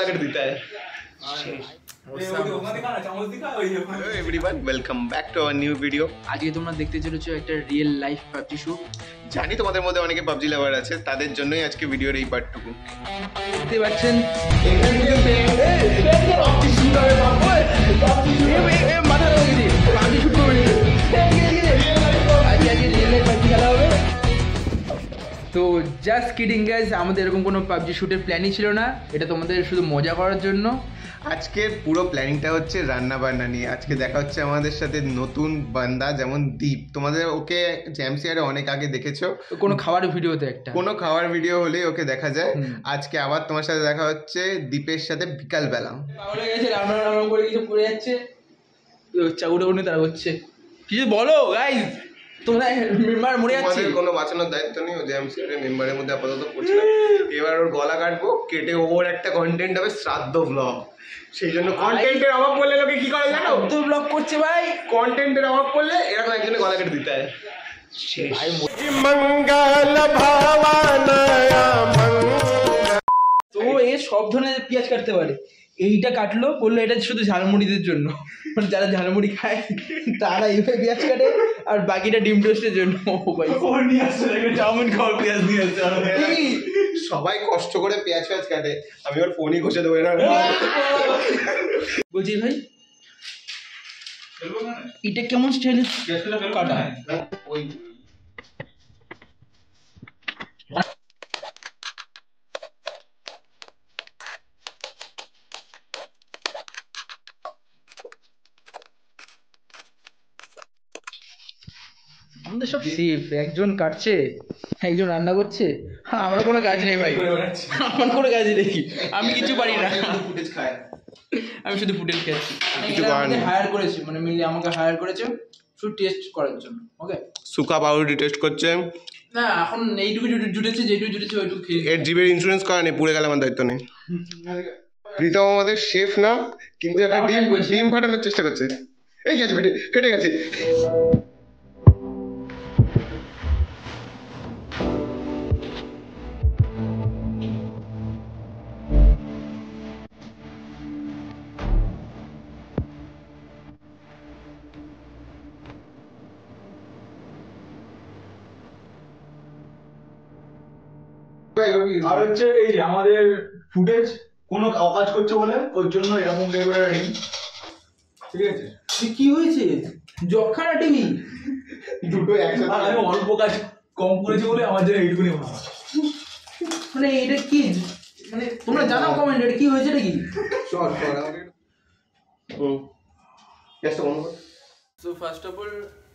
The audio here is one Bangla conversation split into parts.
कर देता है। Everyone welcome back to our new video. আজকে তোমরা দেখতে চলেছো একটা রিয়েল লাইফ পাবজি শুট। জানি তোমাদের মধ্যে অনেকে পাবজি লাভার আছে, তাদের জন্যই আজকে ভিডিওর এই পার্টটুকু। দেখতে পাচ্ছেন পাবজি শুট করবে, আজকে রিয়েল লাইফ পাবজি খেলা হবে। তো জাস্ট কিডিং গাইস, আমাদের এরকম কোনো পাবজি শুটের প্ল্যানই ছিল না, এটা তোমাদের শুধু মজা করার জন্য। আজকের পুরো প্ল্যানিংটা হচ্ছে রান্না বান্না নিয়ে। আজকে দেখা হচ্ছে আমাদের সাথে নতুন বান্দা, যেমন দীপ। তোমাদের ওকে জ্যামসিয়ারে অনেক আগে দেখেছো কোনো খাবার ভিডিওতে, একটা কোনো খাওয়ার ভিডিও হলেই ওকে দেখা যায়। আজকে আবার তোমার সাথে দেখা হচ্ছে দীপের সাথে বিকালবেলা। পাগল হয়ে গেছে, রান্না রান্না করে কিছু পড়ে যাচ্ছে, চাউটা উঠে তারা হচ্ছে। কিছু বলো গাইস, তোমরা মেম্বার মরে যাচ্ছে, আমাদের কোনো বাঁচানোর দায়িত্ব নেই। ও জ্যামসিয়ারে মেম্বারের মধ্যে আপাতত পড়ছে না। এবার ওর গলা কাটবো, কেটে ওর একটা কন্টেন্ট হবে শ্রাদ্ধ ব্লগ। সেই জন্য কন্টেন্টের অভাব পড়লে লোকে কি করে জানো? তো ব্লগ করছে ভাই, কন্টেন্টের অভাব পড়লে এরকম একজনের গলা কেটে দিতে হয়। তো এ সব ধরনের পেঁয়াজ কাটতে পারে। এইটা কাটলো, বললো এটা শুধু ঝালমুড়িদের জন্য, মানে যারা ঝালমুড়ি খায় তারা এইভাবে পেঁয়াজ কাটে, আর বাকিটা ডিম টোস্টের জন্য। চাউমিন খাওয়ার পেঁয়াজ নিয়ে আসছে। সবাই কষ্ট করে পেঁয়াজ কাটে, আমি ওর ফোনই ঘষে দেবো। বলছি ভাই, এটা কেমন স্টাইল কাটা? ওই আমাদের সব সেফ, একজন কাটছে একজন রান্না করছে। হ্যাঁ, আমার কোনো কাজ নেই ভাই, আমার কোনো কাজ নেই, আমি কিছু পারি না, ফুটেজ খায়, আমি শুধু ফুটেজ খাচ্ছি। কিছু করার নেই। হায়ার করেছে, মানে মিলি আমাকে হায়ার করেছে শুধু টেস্ট করার জন্য। ওকে, সুকা পাউরুটি টেস্ট করছে না, এখন এইটুকু জুটেছে, যেটুকু জুটেছে ওইটুকু খেয়ে। এর জিবের ইন্স্যুরেন্স করা নেই, পুড়ে গেলে আমার দায়িত্ব নেই। প্রীতম আমাদের শেফ না, কিন্তু একটা ডিম ফাটানোর চেষ্টা করছে। এই গেছে, ফেটে গেছে। আর হচ্ছে এই যে আমাদের ফুটেজ কোনো অকাজ করছে বলে ওর জন্য এরকম টাইপের রিং, ঠিক আছে? কি হয়েছে? যক্ষানা টিভি দুটো একসাথে। আমি অল্প কাজ কম করেছি বলে আমার জন্য এইটুকুনি ভালো। মানে এটা কি, মানে তোমরা জানাও কমেন্ট, এটা কি হয়েছে, এটা কি? সো ফার্স্ট অফ অল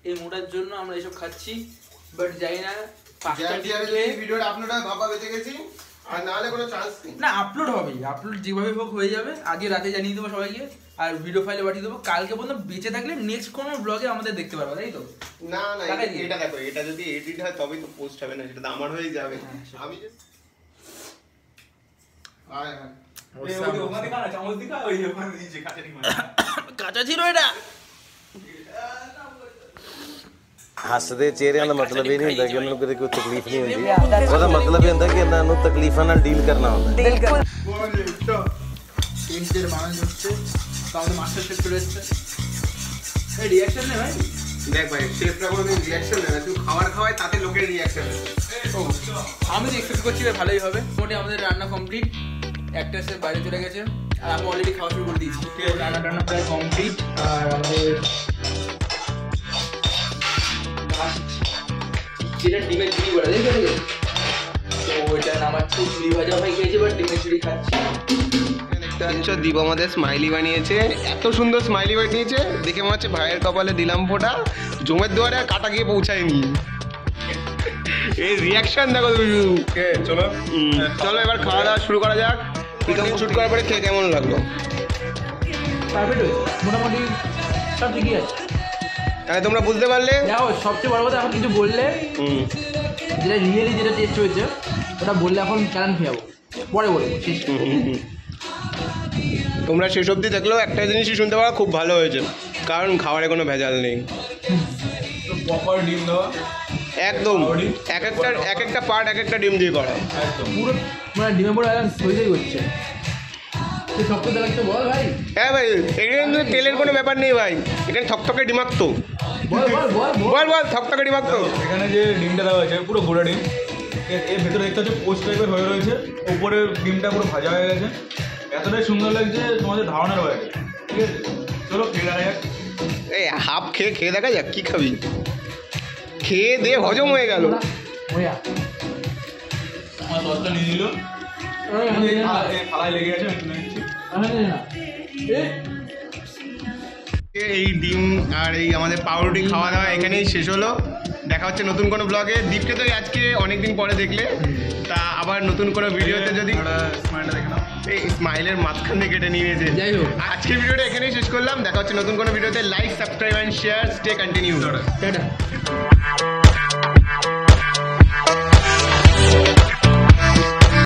এই মোটার জন্য আমরা এসব খাচ্ছি, বাট জানি না ভিডিওটা আপলোড হয় ভাবা বেঁচে গেছি, আর না হলে কোনো চান্স নেই। না, আপলোড হবে, আপলোড যেভাবে হোক হয়ে যাবে। আজকে রাতে জানিয়ে দেবো সবাইকে, আর ভিডিও ফাইলে পাঠিয়ে দেবো। কালকে পর্যন্ত বেঁচে থাকলে নেক্সট কোনো ব্লগে আমাদের দেখতে পারবো, তাই তো? না না, এটা দেখো, এটা যদি এডিট হয় তবেই তো পোস্ট হবে, না সেটা তো আমার হয়ে যাবে। আমি কাঁচা ছিল এটা। ਹੱਸਦੇ ਚਿਹਰਿਆਂ ਦਾ ਮਤਲਬ ਇਹ ਨਹੀਂ ਹੁੰਦਾ ਕਿ ਉਹਨਾਂ ਨੂੰ ਕਦੇ ਕੋਈ ਤਕਲੀਫ ਨਹੀਂ ਹੁੰਦੀ, ਉਹਦਾ ਮਤਲਬ ਇਹ ਹੁੰਦਾ ਕਿ ਇਹਨਾਂ ਨੂੰ ਤਕਲੀਫਾਂ ਨਾਲ ਡੀਲ ਕਰਨਾ ਹੁੰਦਾ। বিলকুল টেন্টের মানুষ হচ্ছে, তাহলে মাস্টার শেফ চলে এসছে। এই রিঅ্যাকশন নে ভাই, দেখ ভাই, শেফরা কোনোদিন রিঅ্যাকশন দেয় না, তুই খাবার খাওয়ায় তাতে লোকের রিঅ্যাকশন হয়। আমি তো এক্সপেক্ট করছি ভালোই হবে। মোটামুটি আমাদের রান্না কমপ্লিট, একটা শেফ বাইরে চলে গেছে, আর আমি অলরেডি খাওয়া শুরু করে দিয়েছি। ঠিক আছে, রান্না প্রায় কমপ্লিট। আর আমাদের যেটা ডিমের ঝুড়ি বলে, দেখে তো ওইটা নামাচ্ছি। ঝুড়ি ভাজা ভাই খেয়েছি, বাট ডিমের ঝুড়ি খাচ্ছি। দেখতে পাচ্ছ দীপ আমাদের স্মাইলি বানিয়েছে, এত সুন্দর স্মাইলি বানিয়েছে, দেখে মনে হচ্ছে ভাইয়ের কপালে দিলাম ফোঁটা, জমের দুয়ারে আর কাটা গিয়ে পৌঁছায়নি। এই রিয়াকশন দেখো তুমি। চলো চলো এবার খাওয়া দাওয়া শুরু করা যাক। প্রীতম শুট করার পরে খেয়ে কেমন লাগলো? পারফেক্ট হয়েছে, মোটামুটি সব ঠিকই আছে। তাহলে তোমরা বুঝতে পারলে, দেখো সবচেয়ে বড় কথা, এখন কিছু বললে যেটা রিয়েলি যেটা টেস্ট হয়েছে ওটা বললে এখন চ্যালেঞ্জ খেয়ে যাবো, পরে বলবো। তোমরা শেষ অবধি দেখলেও একটা জিনিসই শুনতে পারো, খুব ভালো হয়েছে, কারণ খাবারে কোনো ভেজাল নেই। প্রপার ডিম দেওয়া, একদম এক একটা পার্ট এক একটা ডিম দিয়ে করা, পুরো মানে ডিমে পুরো একদম সইতেই হচ্ছে। তুই শক্ত লাগছে বল ভাই, হ্যাঁ ভাই, এখানে কিন্তু তেলের কোনো ব্যাপার নেই ভাই, এখানে থকথকে ডিমাক্ত। বল বল বল বল বল থকথকে ডিমাক্ত। এখানে যে ডিমটা দেওয়া হয়েছে পুরো গোটা ডিম, এর ভেতরে দেখতে হচ্ছে পোস্ট টাইপের হয়ে রয়েছে, উপরে ডিমটা পুরো ভাজা হয়ে গেছে, এতটাই সুন্দর লাগছে তোমাদের ধারণার বাইরে। ঠিক আছে, চলো খেয়ে দেখা যাক। এই হাফ খেয়ে দেখা যাক, কি খাবি? খেয়ে দিয়ে হজম হয়ে গেল। ওয়া আমার সসটা নিয়ে নিল, থালায় লেগে আছে, আমি তুলে নিচ্ছি। এই ডিম আর এই আমাদের পাউরুটি খাওয়া দাওয়া এখানেই শেষ হলো। দেখা হচ্ছে নতুন কোনো ব্লগে। দীপকে তো আজকে অনেকদিন পরে দেখলে, তা আবার নতুন কোনো ভিডিওতে যদি স্মাইলটা দেখে নাও। এই স্মাইলের মাঝখান থেকে কেটে নিয়ে নিয়েছে। যাই হোক, আজকের ভিডিওটা এখানেই শেষ করলাম। দেখা হচ্ছে নতুন কোনো ভিডিওতে। Like, subscribe and share, stay continue. Tata.